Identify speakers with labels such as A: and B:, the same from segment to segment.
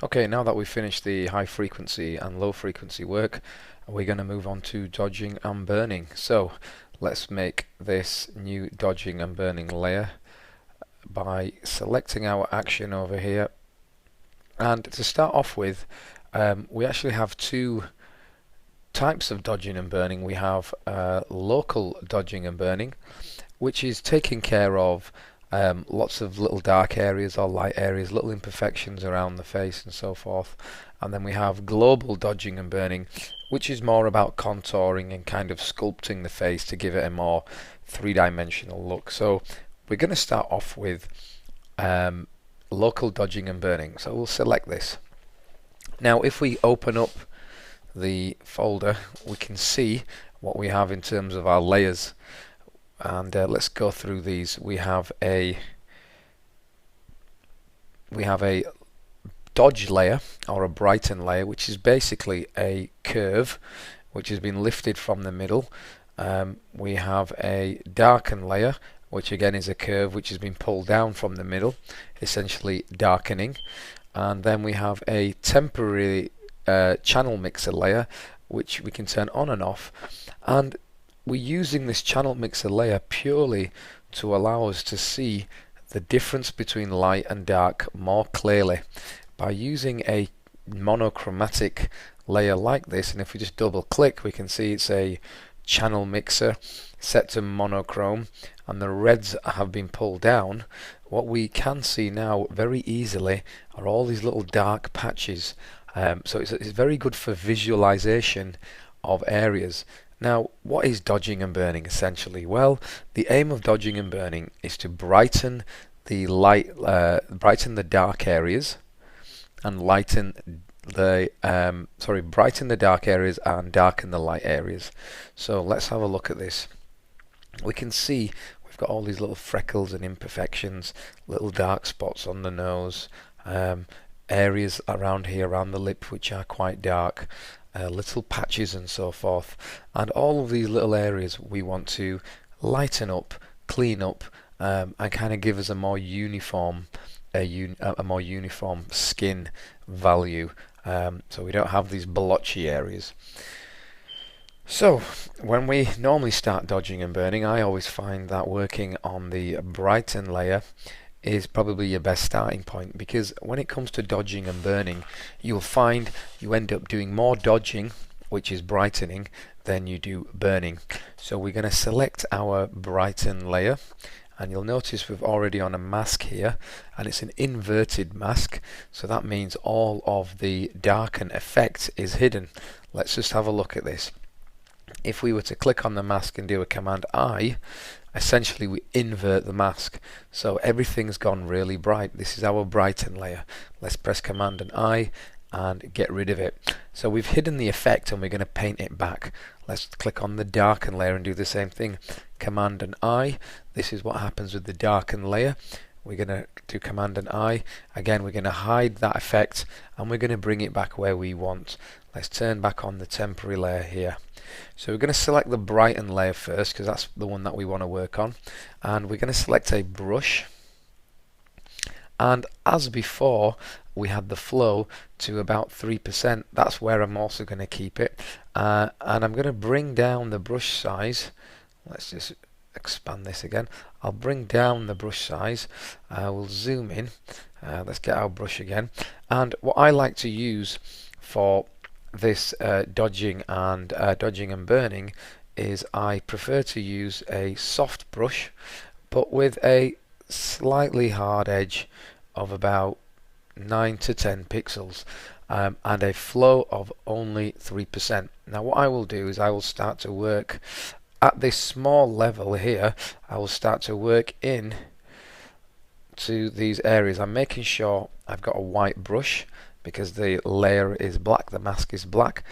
A: Okay, now that we've finished the high frequency and low frequency work, we're going to move on to dodging and burning. So let's make this new dodging and burning layer by selecting our action over here. And to start off with, we actually have two types of dodging and burning. We have local dodging and burning, which is taking care of lots of little dark areas or light areas, little imperfections around the face and so forth. And then we have global dodging and burning, which is more about contouring and kind of sculpting the face to give it a more three-dimensional look. So we're going to start off with local dodging and burning. So we'll select this. Now if we open up the folder, we can see what we have in terms of our layers. And let's go through these. We have a dodge layer or a brighten layer, which is basically a curve which has been lifted from the middle. We have a darken layer, which again is a curve which has been pulled down from the middle, essentially darkening. And then we have a temporary channel mixer layer, which we can turn on and off. And we're using this channel mixer layer purely to allow us to see the difference between light and dark more clearly. By using a monochromatic layer like this, and if we just double click, we can see it's a channel mixer set to monochrome and the reds have been pulled down. What we can see now very easily are all these little dark patches. So it's very good for visualization of areas. Now, what is dodging and burning essentially? Well, the aim of dodging and burning is to brighten the brighten the dark areas and brighten the dark areas and darken the light areas. So let's have a look at this. We can see we've got all these little freckles and imperfections, little dark spots on the nose, areas around here around the lip which are quite dark. Little patches and so forth, and all of these little areas we want to lighten up, clean up, and kind of give us a more uniform skin value, so we don't have these blotchy areas. So when we normally start dodging and burning, I always find that working on the brighten layer is probably your best starting point, because when it comes to dodging and burning, you'll find you end up doing more dodging, which is brightening, than you do burning. So we're going to select our brighten layer, and you'll notice we've already on a mask here, and it's an inverted mask, so that means all of the darken effect is hidden. Let's just have a look at this. If we were to click on the mask and do a Command I, essentially we invert the mask, so everything's gone really bright. This is our brighten layer. Let's press Command and I and get rid of it. So we've hidden the effect and we're going to paint it back. Let's click on the darken layer and do the same thing. Command and I. This is what happens with the darken layer. We're going to do Command and I. Again, we're going to hide that effect and we're going to bring it back where we want. Let's turn back on the temporary layer here. So we're going to select the brighten layer first, because that's the one that we want to work on, and we're going to select a brush, and as before we had the flow to about 3%. That's where I'm also going to keep it, and I'm going to bring down the brush size. Let's just expand this again. I'll bring down the brush size. We'll zoom in. Let's get our brush again, and what I like to use for this dodging and burning is I prefer to use a soft brush, but with a slightly hard edge of about 9 to 10 pixels, and a flow of only 3%. Now what I will do is I will start to work at this small level here. I will start to work in to these areas. I'm making sure I've got a white brush, because the layer is black, the mask is black,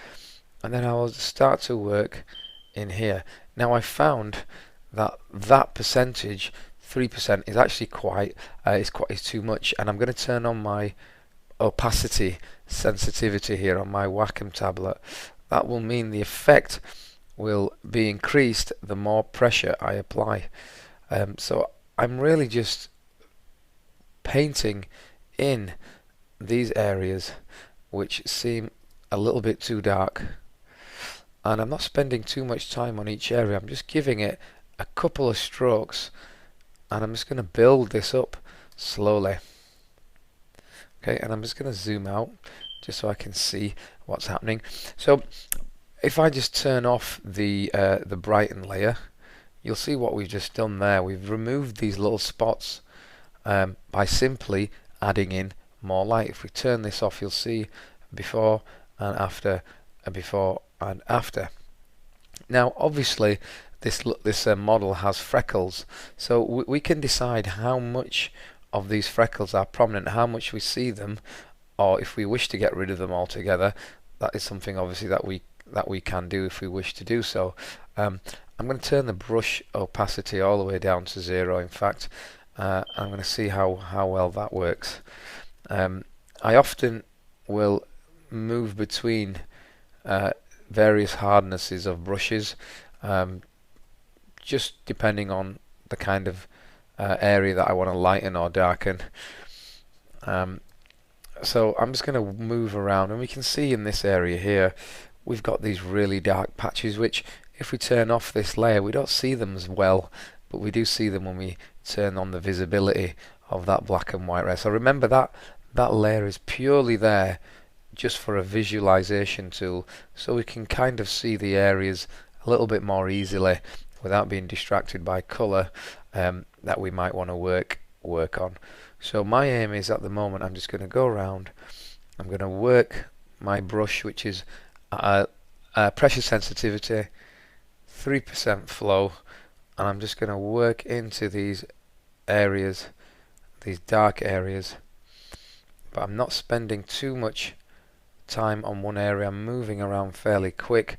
A: and then I will start to work in here. Now I found that percentage, 3%, is actually is too much, and I'm going to turn on my opacity sensitivity here on my Wacom tablet. That will mean the effect will be increased the more pressure I apply. So I'm really just painting in these areas which seem a little bit too dark, and I'm not spending too much time on each area. I'm just giving it a couple of strokes, and I'm just going to build this up slowly. Okay, and I'm just going to zoom out just so I can see what's happening. So if I just turn off the brighten layer, you'll see what we've just done there. We've removed these little spots by simply adding in more light. If we turn this off, you'll see before and after, and before and after. Now obviously this model has freckles, so we can decide how much of these freckles are prominent, how much we see them, or if we wish to get rid of them altogether. That is something obviously that we can do if we wish to do so. I'm going to turn the brush opacity all the way down to 0. In fact, I'm going to see how well that works. I often will move between various hardnesses of brushes, just depending on the kind of area that I want to lighten or darken. So I'm just going to move around, and we can see in this area here we've got these really dark patches which, if we turn off this layer, we don't see them as well, but we do see them when we turn on the visibility of that black and white red. So remember that layer is purely there just for a visualization tool, so we can kind of see the areas a little bit more easily without being distracted by color that we might want to work on. So my aim is, at the moment, I'm just going to go around, I'm going to work my brush, which is pressure sensitivity, 3% flow, and I'm just going to work into these areas, these dark areas, but I'm not spending too much time on one area. I'm moving around fairly quick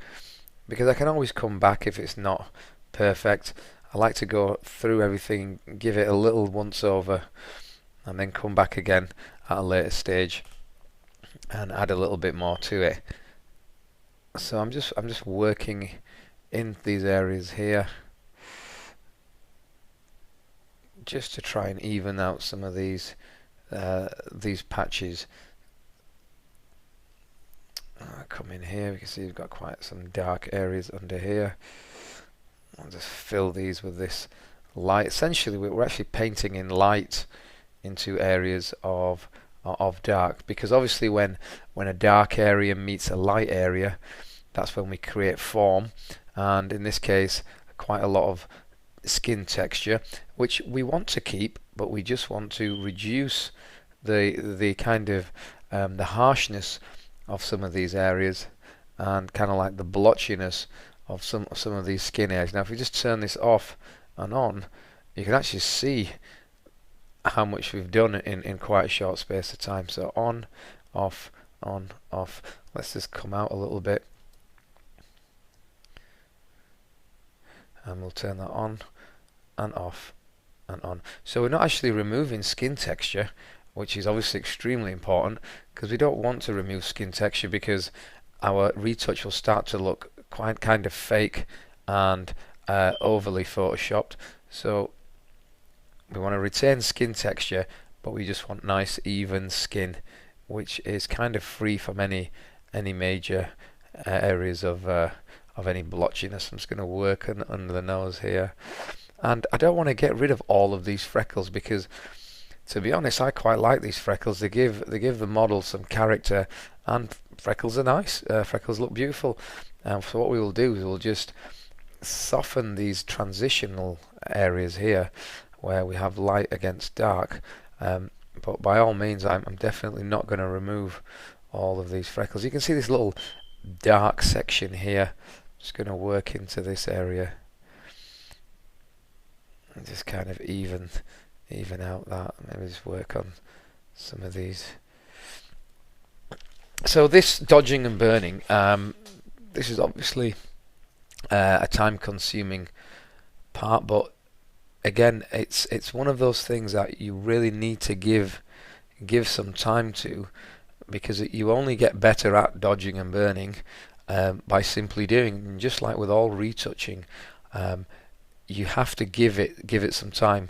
A: because I can always come back if it's not perfect. I like to go through everything, give it a little once over, and then come back again at a later stage and add a little bit more to it. So I'm just working in these areas here just to try and even out some of these patches. Come in here, we can see we've got quite some dark areas under here. I'll just fill these with this light. Essentially we're actually painting in light into areas of dark, because obviously when a dark area meets a light area, that's when we create form, and in this case quite a lot of skin texture, which we want to keep, but we just want to reduce the kind of the harshness of some of these areas, and kind of like the blotchiness of some of these skin areas. Now if we just turn this off and on, you can actually see how much we've done in quite a short space of time. So on, off, on, off. Let's just come out a little bit, and we'll turn that on and off and on. So we're not actually removing skin texture, which is obviously extremely important, because we don't want to remove skin texture because our retouch will start to look quite kind of fake and overly photoshopped. So we want to retain skin texture, but we just want nice even skin, which is kind of free from any major areas of any blotchiness. I'm just going to work under the nose here, and I don't want to get rid of all of these freckles, because to be honest, I quite like these freckles. They give the model some character, and freckles are nice. Freckles look beautiful. So what we will do is we'll just soften these transitional areas here where we have light against dark. But by all means, I'm definitely not going to remove all of these freckles. You can see this little dark section here. Just going to work into this area and just kind of even out that. Maybe just work on some of these. So this dodging and burning, this is obviously a time-consuming part, but again, it's one of those things that you really need to give some time to, because you only get better at dodging and burning by simply doing. And just like with all retouching, you have to give it some time.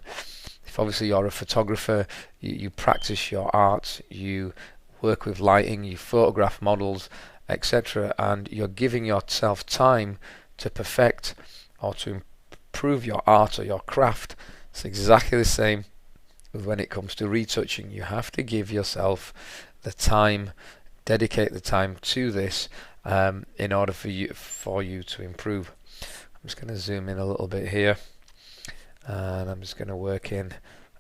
A: If obviously you're a photographer, you practice your art, you work with lighting, you photograph models, etc., and you're giving yourself time to perfect or to improve your art or your craft. It's exactly the same when it comes to retouching. You have to give yourself the time, dedicate the time to this in order for you to improve. I'm just going to zoom in a little bit here, and I'm just going to work in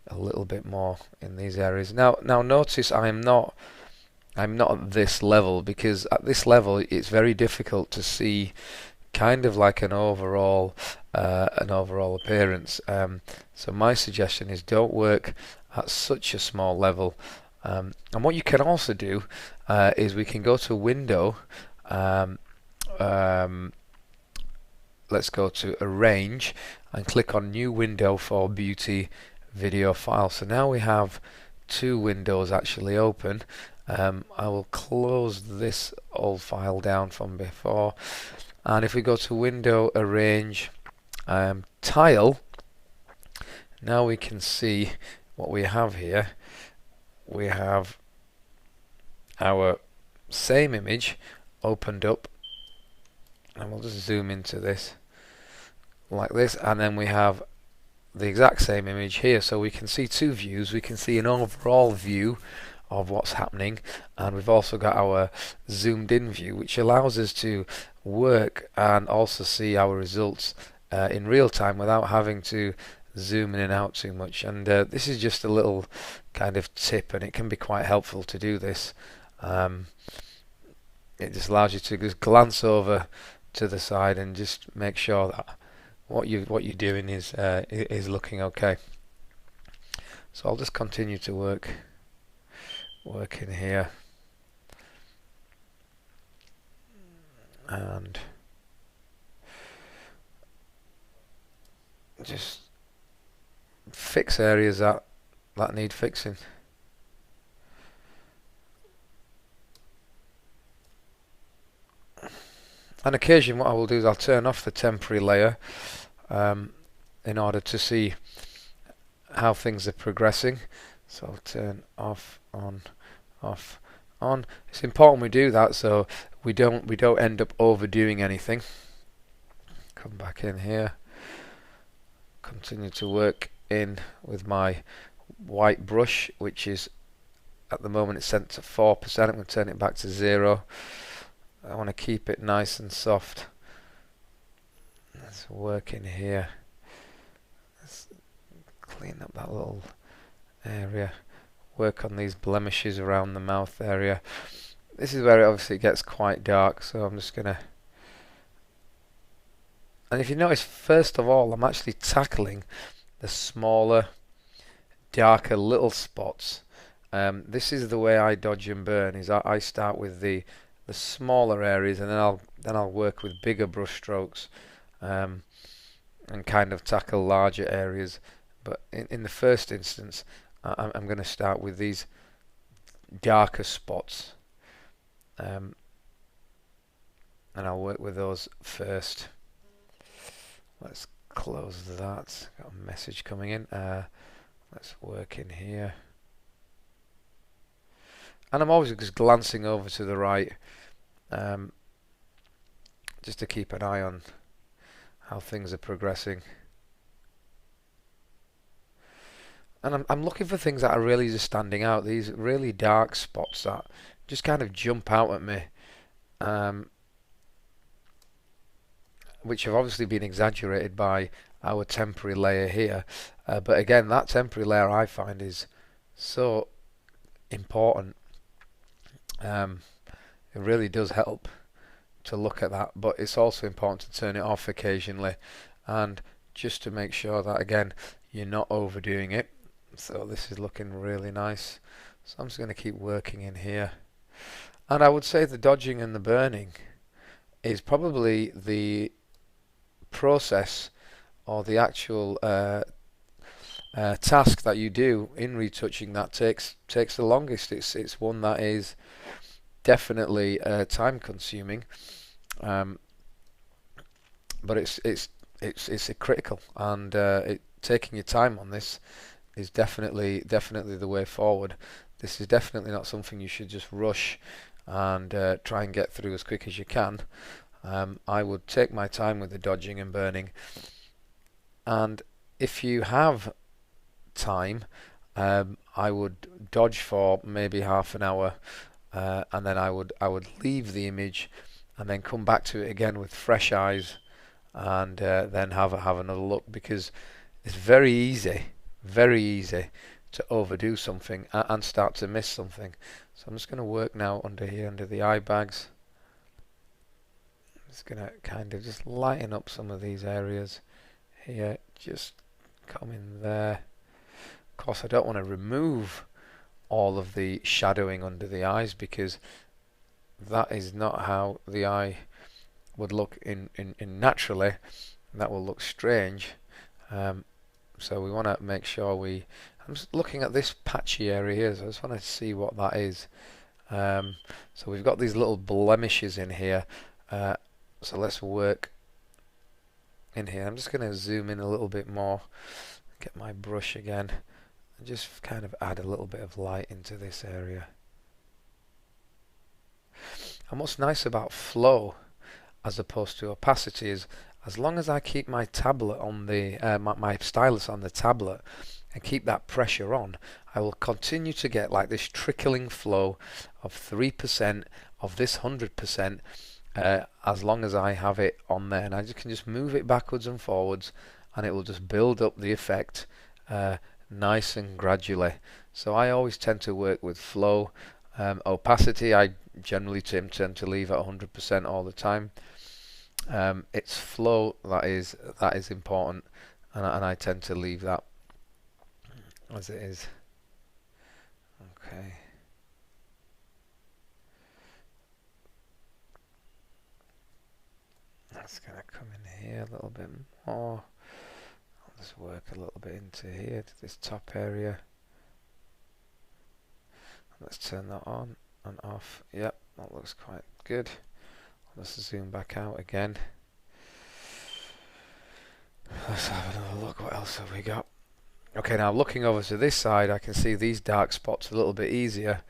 A: a little bit more in these areas. Now notice I'm not at this level, because at this level it's very difficult to see kind of like an overall appearance. So my suggestion is don't work at such a small level. And what you can also do is we can go to Window. Let's go to Arrange and click on New Window for Beauty Video File. So now we have two windows actually open. I will close this old file down from before, and if we go to Window, Arrange, Tile, now we can see what we have here. We have our same image opened up, and we'll just zoom into this like this, and then we have the exact same image here. So we can see two views. We can see an overall view of what's happening, and we've also got our zoomed in view, which allows us to work and also see our results in real time without having to zoom in and out too much. And this is just a little kind of tip, and it can be quite helpful to do this. It just allows you to just glance over to the side and just make sure that what you're doing is looking okay. So I'll just continue to work in here, and just fix areas that need fixing. On occasion what I will do is I'll turn off the temporary layer in order to see how things are progressing. So I'll turn off, on, off, on. It's important we do that so we don't end up overdoing anything. Come back in here, continue to work in with my white brush, which is at the moment it's set to 4%. I'm going to turn it back to 0. I want to keep it nice and soft. Let's work in here. Let's clean up that little area. Work on these blemishes around the mouth area. This is where it obviously gets quite dark, so I'm just gonna. And if you notice, first of all, I'm actually tackling the smaller, darker little spots. This is the way I dodge and burn. Is I start with the smaller areas, and then I'll work with bigger brush strokes and kind of tackle larger areas. But in the first instance, I'm going to start with these darker spots, and I'll work with those first. Let's close that. Got a message coming in. Let's work in here. And I'm always just glancing over to the right, just to keep an eye on how things are progressing. And I'm looking for things that are really just standing out. These really dark spots that just kind of jump out at me, which have obviously been exaggerated by our temporary layer here. But again, that temporary layer I find is so important. It really does help to look at that, but it's also important to turn it off occasionally, and just to make sure that again you're not overdoing it. So this is looking really nice. So I'm just going to keep working in here, and I would say the dodging and the burning is probably the process or the actual task that you do in retouching that takes the longest. It's one that is definitely time consuming, but it's critical, and taking your time on this is definitely the way forward. This is definitely not something you should just rush and try and get through as quick as you can. I would take my time with the dodging and burning, and if you have time, I would dodge for maybe half an hour, and then I would leave the image and then come back to it again with fresh eyes, and then have another look, because it's very easy to overdo something and start to miss something. So I'm just going to work now under here, under the eye bags. I'm just going to kind of just lighten up some of these areas here, just come in there. Of course, I don't want to remove all of the shadowing under the eyes, because that is not how the eye would look in naturally. That will look strange. So we want to make sure I'm just looking at this patchy area here, so I just want to see what that is. So we've got these little blemishes in here, so let's work in here. I'm just going to zoom in a little bit more, get my brush again, and just kind of add a little bit of light into this area. And what's nice about flow as opposed to opacity is, as long as I keep my tablet on the my stylus on the tablet and keep that pressure on, I will continue to get like this trickling flow of 3% of this 100%, as long as I have it on there, and I can just move it backwards and forwards, and it will just build up the effect nice and gradually. So I always tend to work with flow. Opacity I generally tend to leave at 100% all the time. It's flow that is important, and I tend to leave that as it is. Okay. That's going to come in here a little bit more. I'll just work a little bit into here to this top area. Let's turn that on and off. Yep, that looks quite good. Let's zoom back out again. Let's have another look. What else have we got? Okay, now looking over to this side, I can see these dark spots a little bit easier,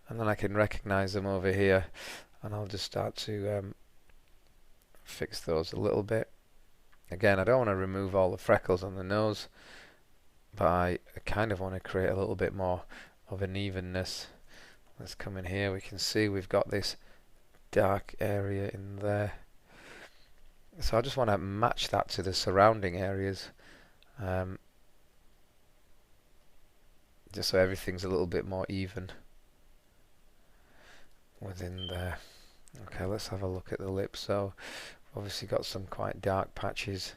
A: and then I can recognize them over here, and I'll just start to fix those a little bit. Again, I don't want to remove all the freckles on the nose, but I kind of want to create a little bit more of an evenness. Let's come in here. We can see we've got this dark area in there, so I just want to match that to the surrounding areas, just so everything's a little bit more even within there. Okay, let's have a look at the lips. So obviously got some quite dark patches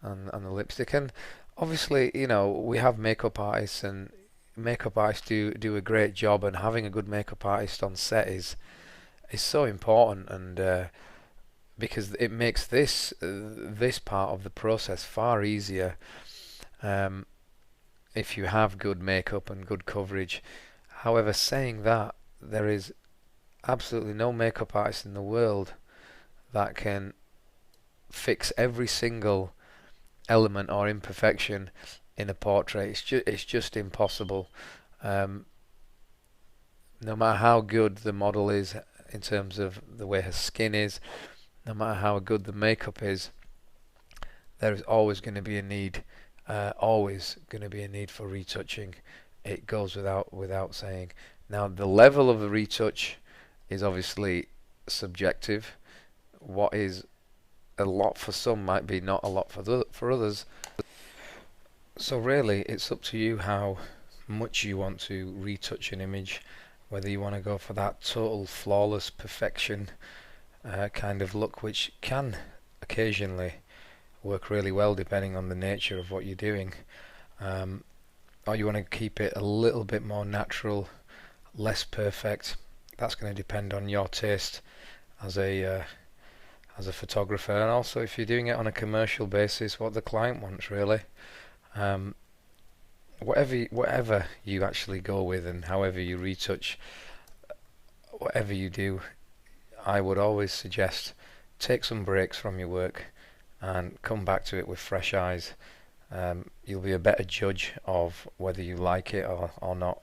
A: on the lipstick, and obviously, you know, we have makeup artists, and makeup artists do a great job, and having a good makeup artist on set is so important, and because it makes this part of the process far easier if you have good makeup and good coverage. However, saying that, there is absolutely no makeup artist in the world that can fix every single element or imperfection in a portrait. It's just impossible. No matter how good the model is in terms of the way her skin is, no matter how good the makeup is, there is always going to be a need, for retouching. It goes without saying. Now, the level of the retouch is obviously subjective. What is a lot for some might be not a lot for others. So really, it's up to you how much you want to retouch an image, whether you want to go for that total flawless perfection kind of look, which can occasionally work really well depending on the nature of what you're doing, or you want to keep it a little bit more natural, less perfect. That's going to depend on your taste as a photographer, and also if you're doing it on a commercial basis, what the client wants really. Whatever you actually go with, and however you retouch, whatever you do, I would always suggest take some breaks from your work and come back to it with fresh eyes. You'll be a better judge of whether you like it or not.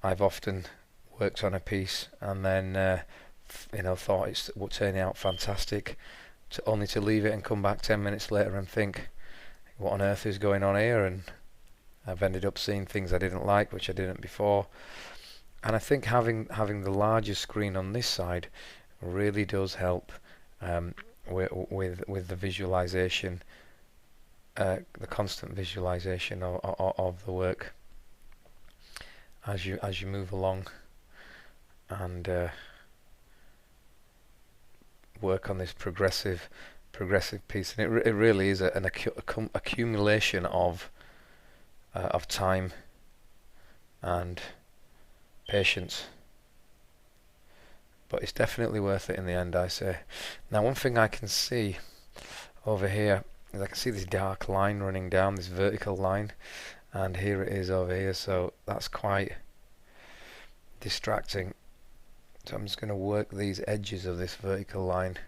A: I've often worked on a piece and then thought it's turning out fantastic, only to leave it and come back 10 minutes later and think, what on earth is going on here? And I've ended up seeing things I didn't like, which I didn't before. And I think having the larger screen on this side really does help with the visualization, the constant visualization of the work as you move along and work on this progressive piece. And it really is an accumulation of time and patience, but it's definitely worth it in the end, I say. Now, one thing I can see over here is I can see this dark line running down, this vertical line, and here it is over here, so that's quite distracting. So I'm just going to work these edges of this vertical line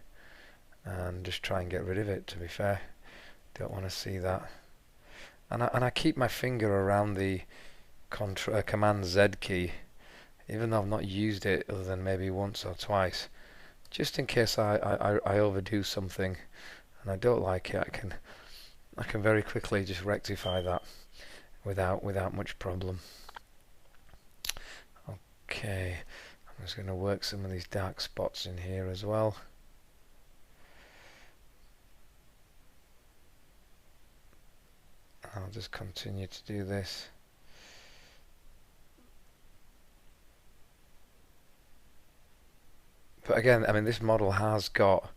A: and just try and get rid of it, to be fair. Don't want to see that. And I keep my finger around the Command Z key, even though I've not used it other than maybe once or twice, just in case I overdo something and I don't like it. I can very quickly just rectify that without much problem. Okay, I'm just going to work some of these dark spots in here as well. I'll just continue to do this. But again, I mean, this model has got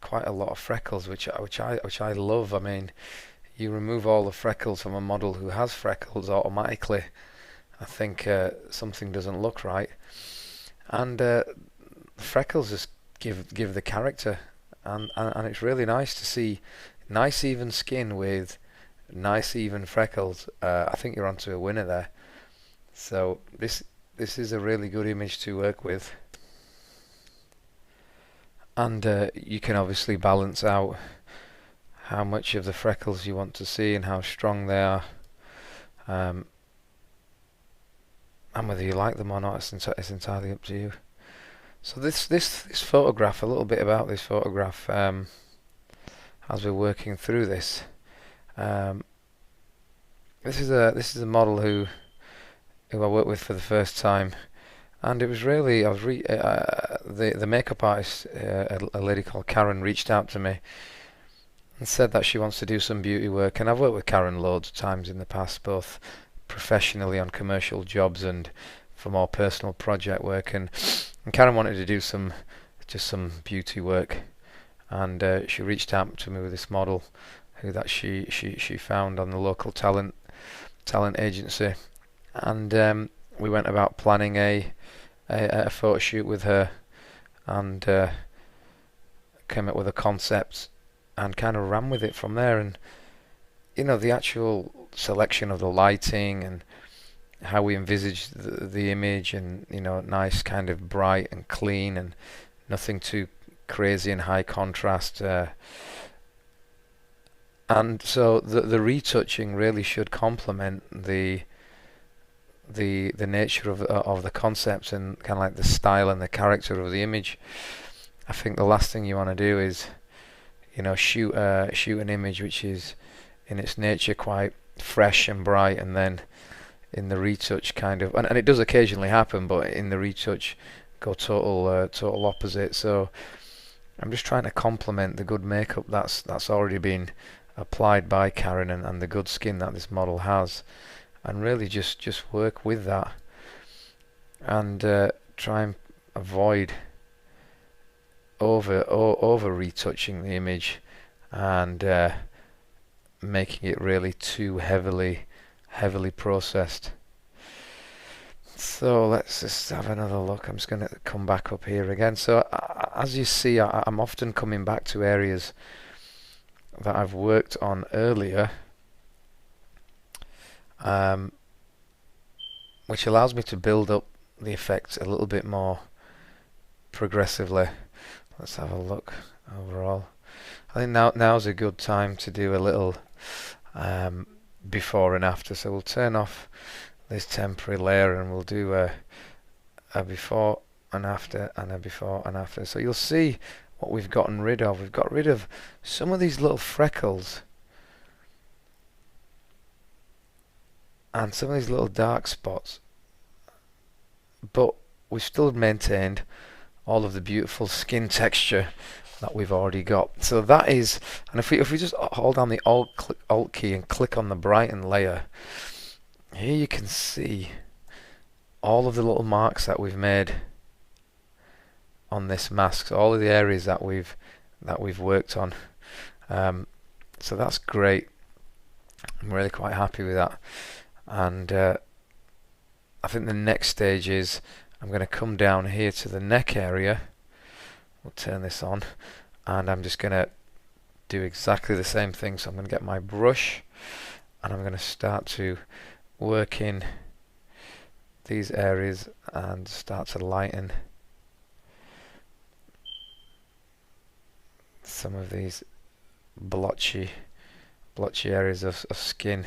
A: quite a lot of freckles, which I love. I mean, you remove all the freckles from a model who has freckles automatically, I think something doesn't look right. And freckles just give the character, and it's really nice to see nice even skin with nice even freckles. I think you're onto a winner there. So this is a really good image to work with. And you can obviously balance out how much of the freckles you want to see and how strong they are, and whether you like them or not, it's entirely up to you. So this photograph, a little bit about this photograph as we're working through this. This is a model who I worked with for the first time. And it was really, the makeup artist, a lady called Karen, reached out to me and said that she wants to do some beauty work. And I've worked with Karen loads of times in the past, both professionally on commercial jobs and for more personal project work. And Karen wanted to do some beauty work, and she reached out to me with this model that she found on the local talent agency, and we went about planning a photo shoot with her, and came up with a concept and kind of ran with it from there. And the actual selection of the lighting and how we envisaged the image, and nice, kind of bright and clean and nothing too crazy and high contrast, and so the retouching really should complement the nature of the concept and kind of like the style and the character of the image. I think the last thing you want to do is shoot an image which is in its nature quite fresh and bright, and then in the retouch kind of, and it does occasionally happen, but in the retouch go total opposite. So I'm just trying to complement the good makeup that's already been applied by Karen, and the good skin that this model has, and really just work with that, and try and avoid over retouching the image and making it really too heavily processed. So let's just have another look. I'm just going to come back up here again. So as you see, I'm often coming back to areas that I've worked on earlier, which allows me to build up the effects a little bit more progressively. Let's have a look overall. I think now's a good time to do a little before and after. So we'll turn off this temporary layer, and we'll do a before and after and a before and after. So you'll see what we've gotten rid of. We've got rid of some of these little freckles and some of these little dark spots, but we've still maintained all of the beautiful skin texture that we've already got. So that is, and if we just hold down the Alt key and click on the brighten layer, here you can see all of the little marks that we've made on this mask, so all of the areas that we've worked on. So that's great. I'm really quite happy with that. And I think the next stage is I'm going to come down here to the neck area. We'll turn this on, and I'm just going to do exactly the same thing. So I'm going to get my brush, and I'm going to start to work in these areas and start to lighten some of these blotchy areas of skin,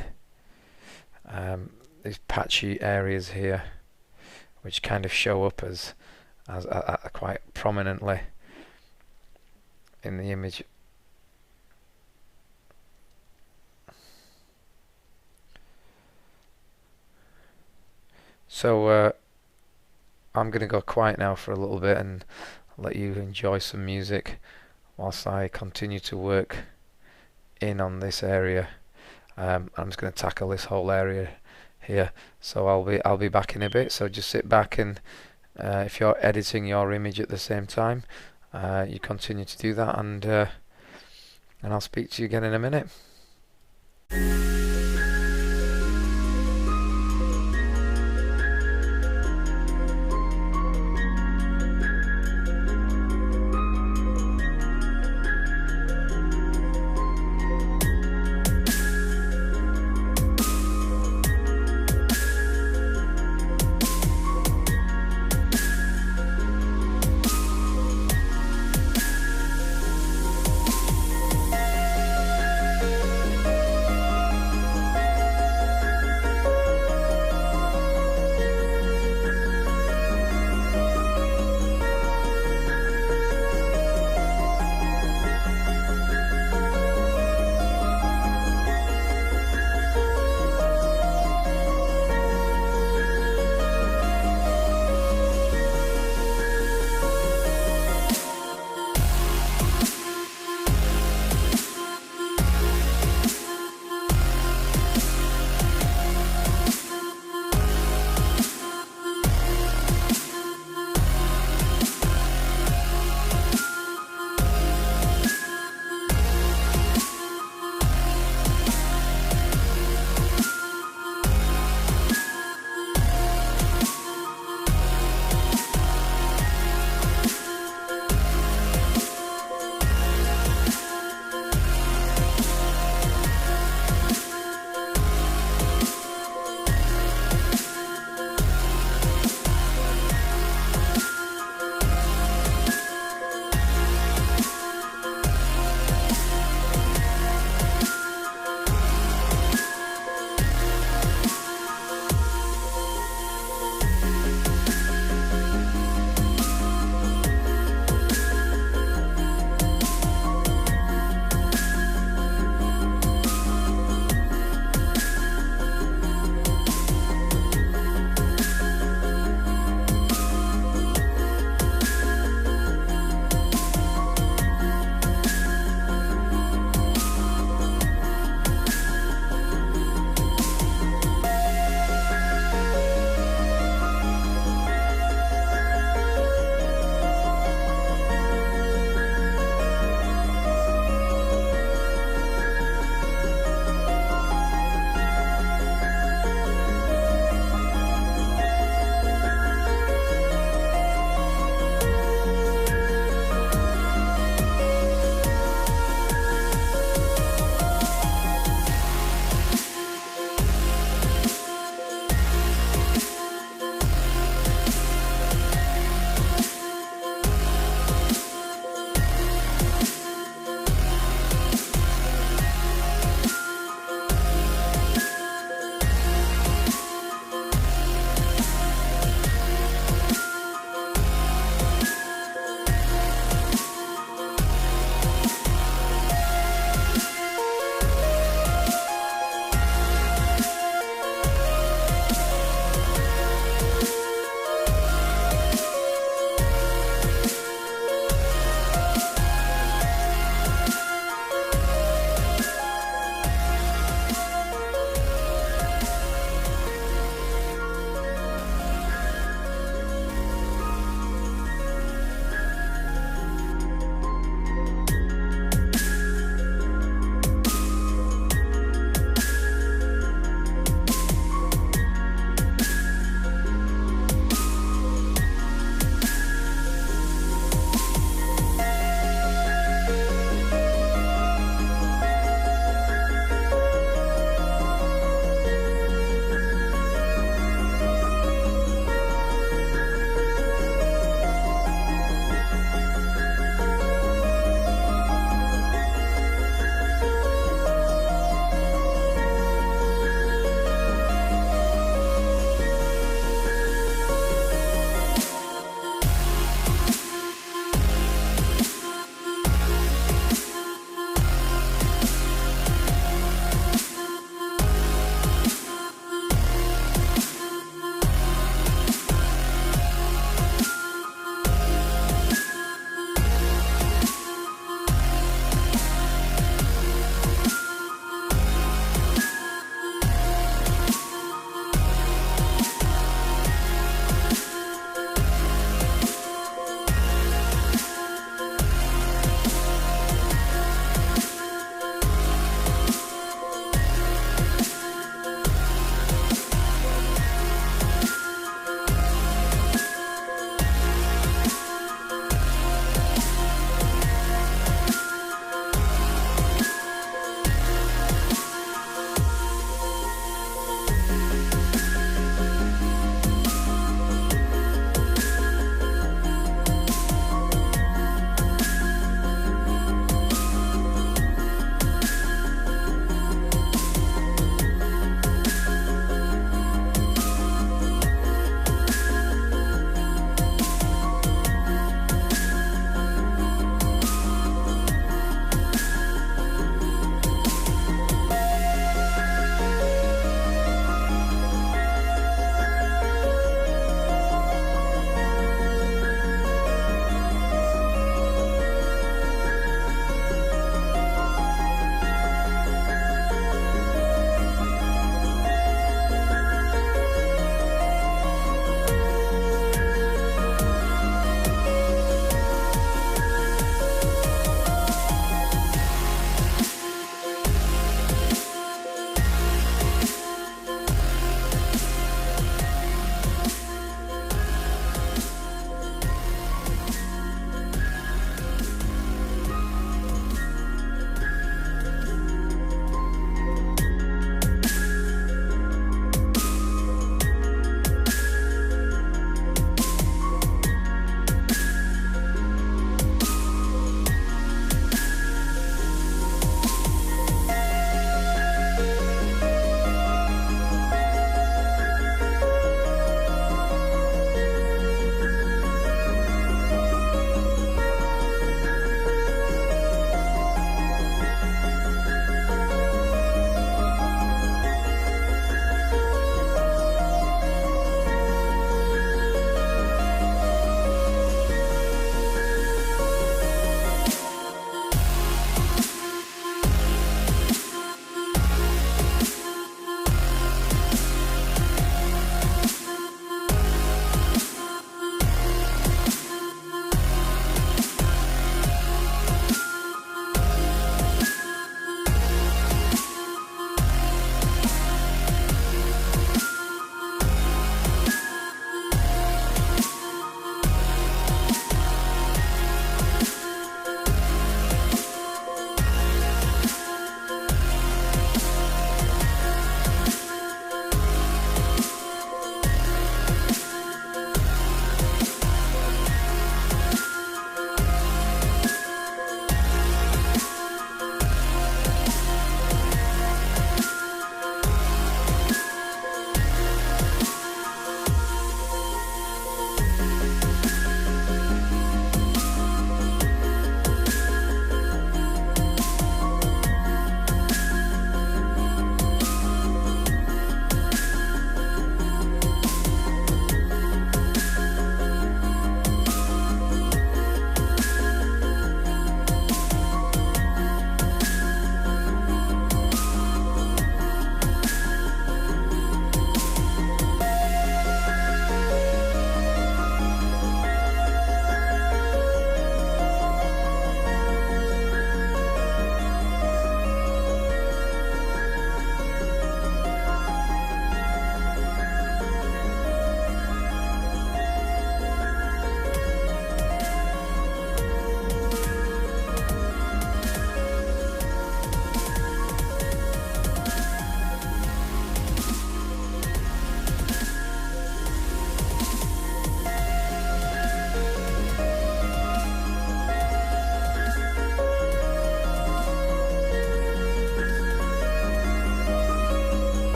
A: these patchy areas here, which kind of show up as quite prominently in the image. So I'm going to go quiet now for a little bit and let you enjoy some music whilst I continue to work in on this area. I'm just going to tackle this whole area here. So I'll be back in a bit. So just sit back, and if you're editing your image at the same time, you continue to do that, and I'll speak to you again in a minute.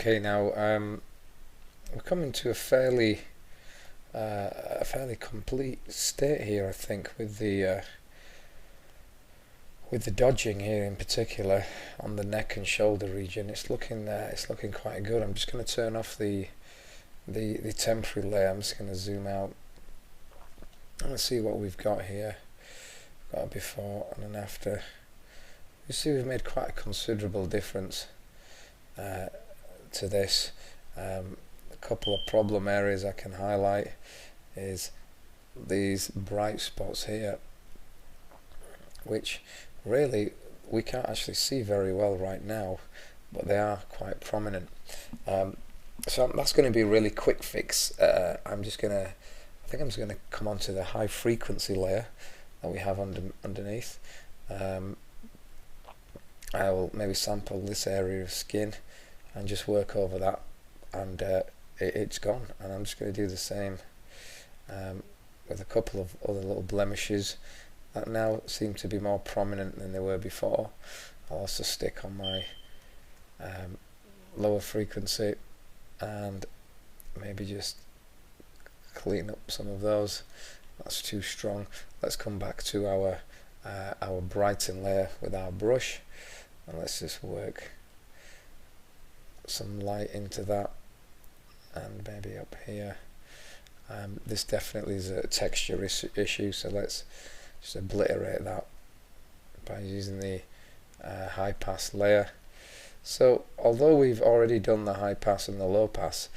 A: Okay, now we're coming to a fairly complete state here, I think, with the dodging here in particular on the neck and shoulder region. It's looking quite good. I'm just going to turn off the temporary layer. I'm just going to zoom out and let's see what we've got here. We've got a before and an after. You see we've made quite a considerable difference to this. A couple of problem areas I can highlight is these bright spots here, which really we can't actually see very well right now, but they are quite prominent. So that's going to be a really quick fix. I think I'm just going to come onto the high frequency layer that we have underneath. I will maybe sample this area of skin and just work over that, and it's gone. And I'm just going to do the same with a couple of other little blemishes that now seem to be more prominent than they were before. I'll also stick on my lower frequency and maybe just clean up some of those. That's too strong. Let's come back to our brighten layer with our brush, and let's just work some light into that, and maybe up here. This definitely is a texture issue, so let's just obliterate that by using the high pass layer. So although we've already done the high pass and the low pass,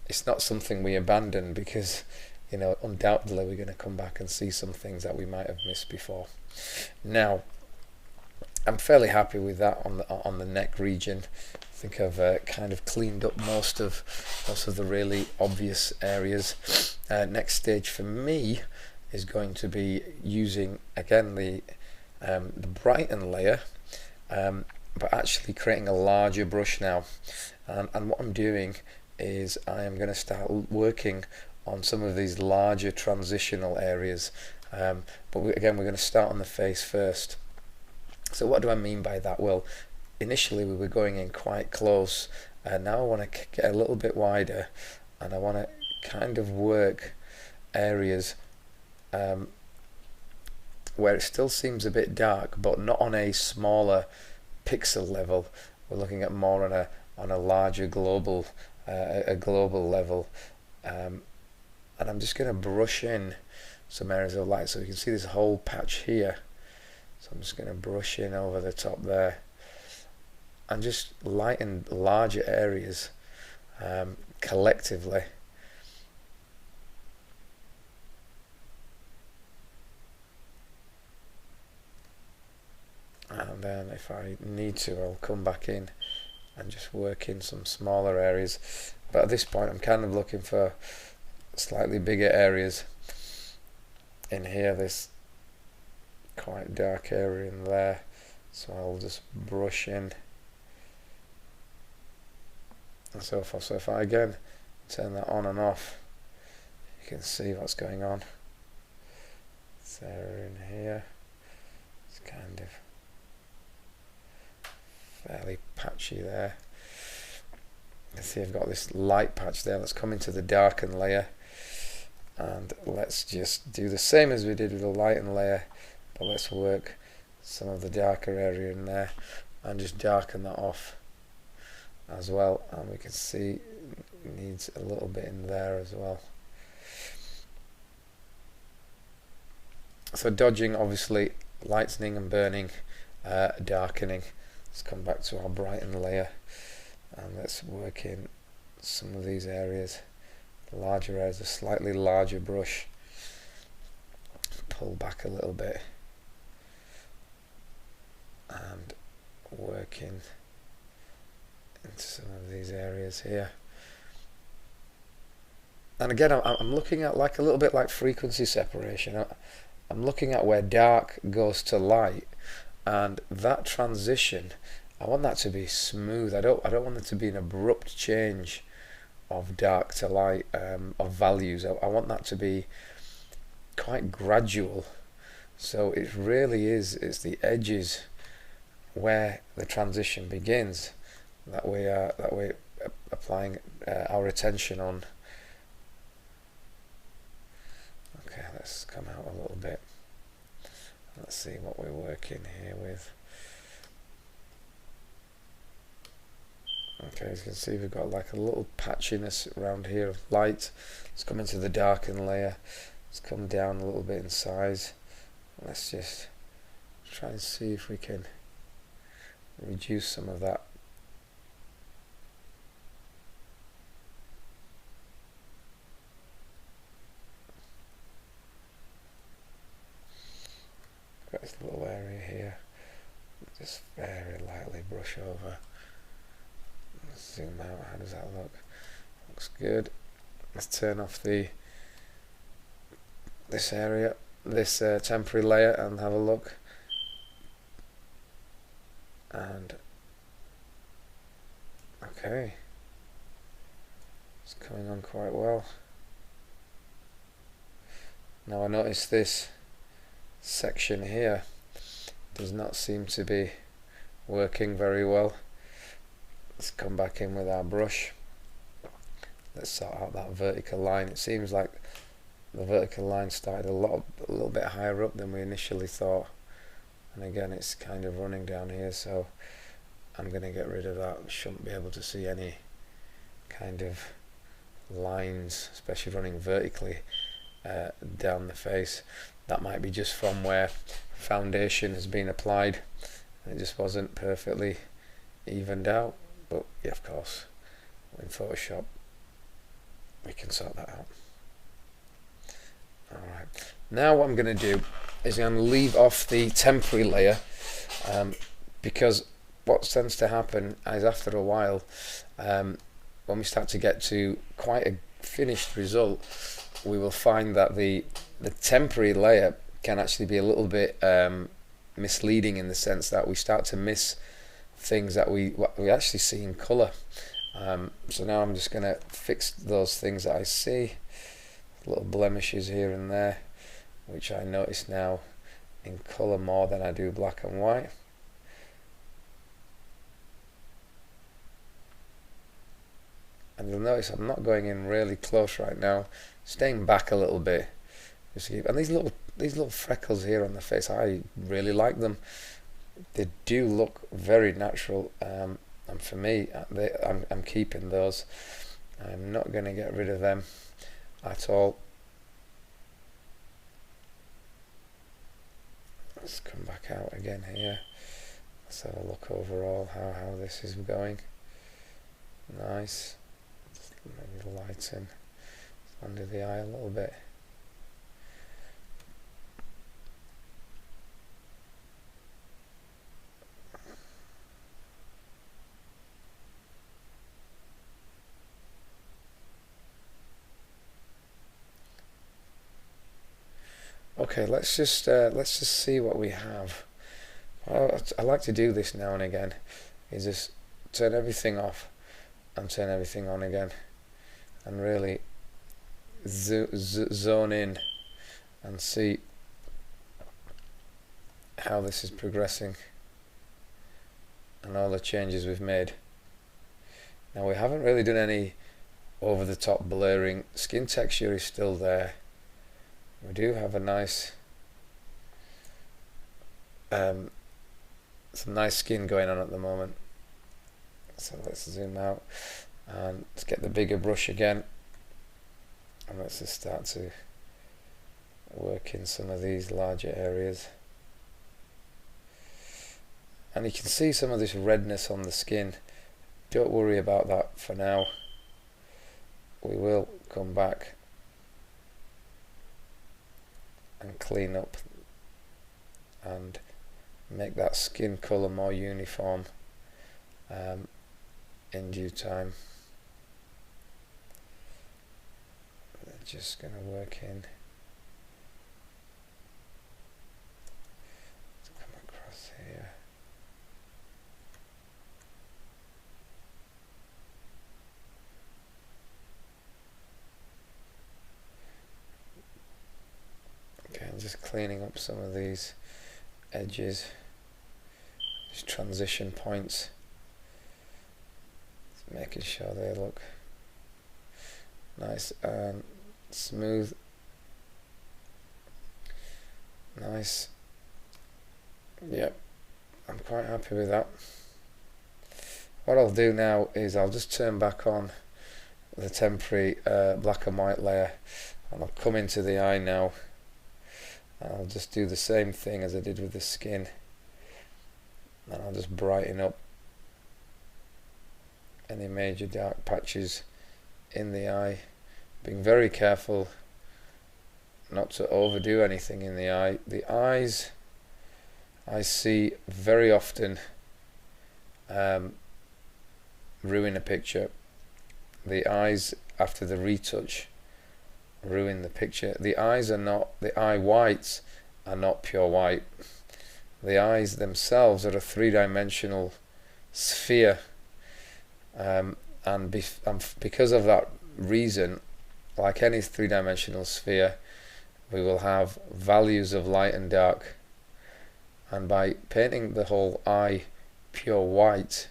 A: it's not something we abandon, because undoubtedly we're going to come back and see some things that we might have missed before. Now I'm fairly happy with that on the neck region. I think I've kind of cleaned up most of the really obvious areas. Next stage for me is going to be using again the brighten layer, but actually creating a larger brush now. And what I'm doing is I am going to start working on some of these larger transitional areas. But again, we're going to start on the face first. So what do I mean by that? Well, initially we were going in quite close, and now I want to get a little bit wider, and I want to kind of work areas where it still seems a bit dark, but not on a smaller pixel level. We're looking at more on a larger global level, and I'm just going to brush in some areas of light. So you can see this whole patch here. So I'm just going to brush in over the top there and just lighten larger areas collectively. And then if I need to, I'll come back in and just work in some smaller areas. But at this point I'm kind of looking for slightly bigger areas in here, this quite dark area in there, so I'll just brush in and so forth. So if I again turn that on and off, you can see what's going on. This area in here, it's kind of fairly patchy there. You can see I've got this light patch there. Let's come into the darken layer, and let's just do the same as we did with the lighten layer, but let's work some of the darker area in there and just darken that off as well. And we can see it needs a little bit in there as well. So dodging, obviously, lightening and burning, darkening. Let's come back to our brighten layer and let's work in some of these areas, the larger areas, a slightly larger brush. Pull back a little bit and work into some of these areas here. And again, I'm looking at like a little bit like frequency separation. I'm looking at where dark goes to light, and that transition, I want that to be smooth. I don't want it to be an abrupt change of dark to light, of values. I want that to be quite gradual. So it really is, it's the edges where the transition begins that we're applying our attention on. Okay, let's come out a little bit. Let's see what we're working here with. Okay, as you can see, we've got like a little patchiness around here of light. Let's come into the darken layer. Let's come down a little bit in size. Let's just try and see if we can reduce some of that. Got this little area here. Just very lightly brush over. Let's zoom out. How does that look? Looks good. Let's turn off this area, this temporary layer, and have a look. And okay, it's coming on quite well. Now I notice this section here does not seem to be working very well. Let's come back in with our brush. Let's sort out that vertical line. It seems like the vertical line started a little bit higher up than we initially thought, and again it's kind of running down here, so I'm going to get rid of that. We shouldn't be able to see any kind of lines, especially running vertically down the face. That might be just from where foundation has been applied and it just wasn't perfectly evened out, but yeah, of course in Photoshop we can sort that out. Alright, now what I'm going to do is I'm going to leave off the temporary layer, because what tends to happen is after a while, when we start to get to quite a finished result, we will find that the temporary layer can actually be a little bit misleading, in the sense that we start to miss things that we actually see in colour. So now I'm just going to fix those things that I see, little blemishes here and there, which I notice now in colour more than I do black and white. And you'll notice I'm not going in really close right now, staying back a little bit. And these little freckles here on the face, I really like them. They do look very natural, and for me, I'm keeping those. I'm not going to get rid of them at all. Let's come back out again here. Let's have a look overall how this is going. Nice. Just maybe the lights in under the eye a little bit. Okay, let's just see what we have. I like to do this now and again, is just turn everything off and turn everything on again, and really zone in and see how this is progressing and all the changes we've made. Now we haven't really done any over the top blurring. Skin texture is still there. We do have a nice some nice skin going on at the moment. So let's zoom out and let's get the bigger brush again, and let's just start to work in some of these larger areas. And you can see some of this redness on the skin. Don't worry about that for now. We will come back and clean up and make that skin colour more uniform in due time. We're just going to work in. Let's come across here. Okay, I'm just cleaning up some of these edges, these transition points. making sure they look nice and smooth. Nice. Yep, I'm quite happy with that. What I'll do now is I'll just turn back on the temporary black and white layer, and I'll come into the eye now, and I'll just do the same thing as I did with the skin, and I'll just brighten up any major dark patches in the eye, being very careful not to overdo anything in the eye. The eyes, I see very often ruin a picture. The eyes after the retouch ruin the picture. The eyes are not, the eye whites are not pure white. The eyes themselves are a three-dimensional sphere, and because of that reason, like any three-dimensional sphere, we will have values of light and dark, and by painting the whole eye pure white,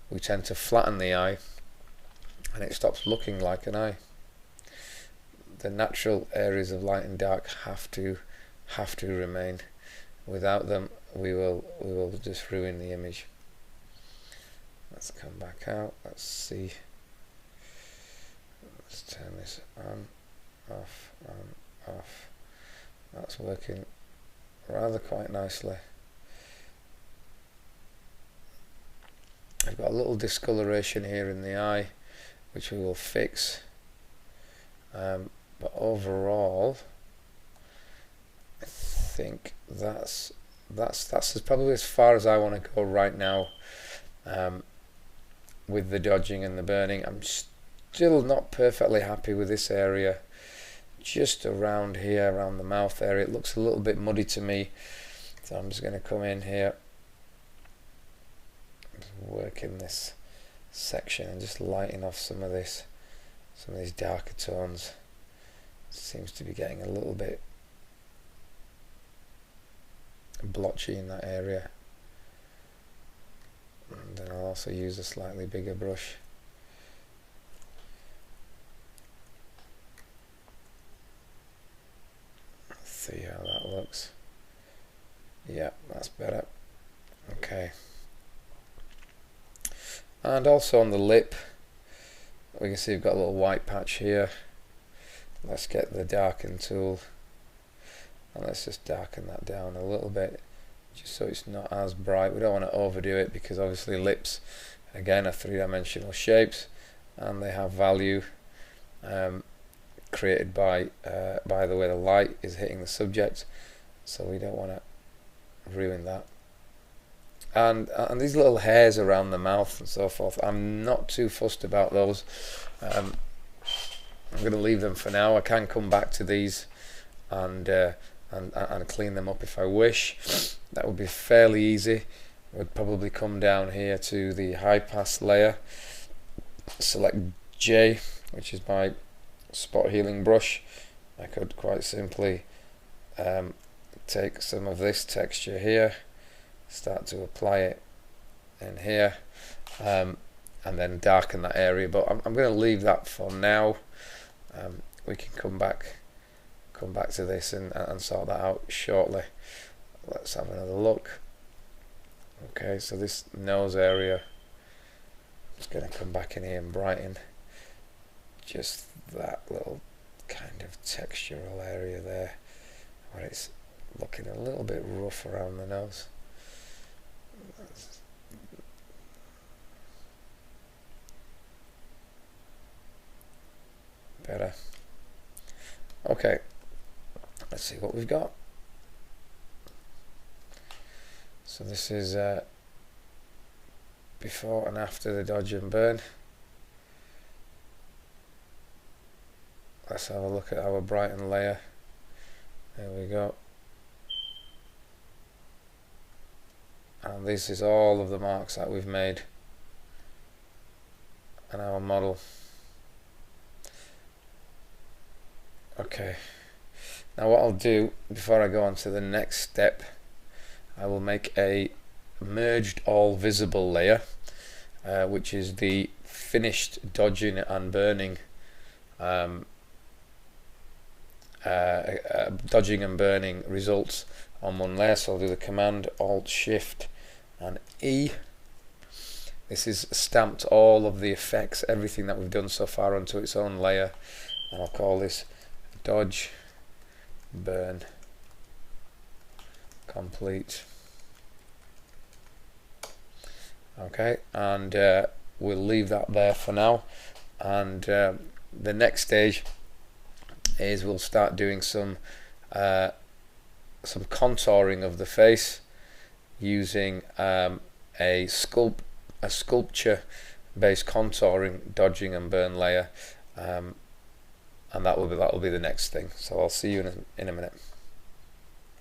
A: we tend to flatten the eye and it stops looking like an eye. The natural areas of light and dark have to remain. Without them, we will just ruin the image. Let's come back out. Let's see. Let's turn this on, off, on, off. That's working rather quite nicely. I've got a little discoloration here in the eye, which we will fix. But overall, I think that's probably as far as I want to go right now with the dodging and the burning. I'm still not perfectly happy with this area. Just around here, around the mouth area, it looks a little bit muddy to me. So I'm just going to come in here, work in this section and just lighten off some of these darker tones. Seems to be getting a little bit blotchy in that area. And then I'll also use a slightly bigger brush. Let's see how that looks. Yeah, that's better. Okay. And also on the lip, we can see we've got a little white patch here. Let's get the darken tool and let's just darken that down a little bit, just so it's not as bright. We don't want to overdo it because obviously lips, again, are three-dimensional shapes and they have value created by the way the light is hitting the subject, so we don't want to ruin that. And these little hairs around the mouth and so forth, I'm not too fussed about those. I'm going to leave them for now. I can come back to these and clean them up if I wish. That would be fairly easy. I would probably come down here to the high pass layer, select J, which is my spot healing brush. I could quite simply take some of this texture here, start to apply it in here, and then darken that area, but I'm going to leave that for now. We can come back to this and sort that out shortly. Let's have another look. Okay, so this nose area, I'm just going to come back in here and brighten just that little kind of textural area there where it's looking a little bit rough around the nose. Better. Okay, let's see what we've got. So this is before and after the dodge and burn. Let's have a look at our brighten layer. There we go. And this is all of the marks that we've made on our model. Okay, now what I'll do before I go on to the next step, I will make a merged all visible layer, which is the finished dodging and burning results on one layer. So I'll do the Command Alt Shift and E. This is stamped all of the effects, everything that we've done so far, onto its own layer, and I'll call this Dodge Burn Complete. Okay, and we'll leave that there for now, and the next stage is we'll start doing some contouring of the face using a sculpture based contouring, dodging and burn layer, and that will be the next thing. So I'll see you in a minute.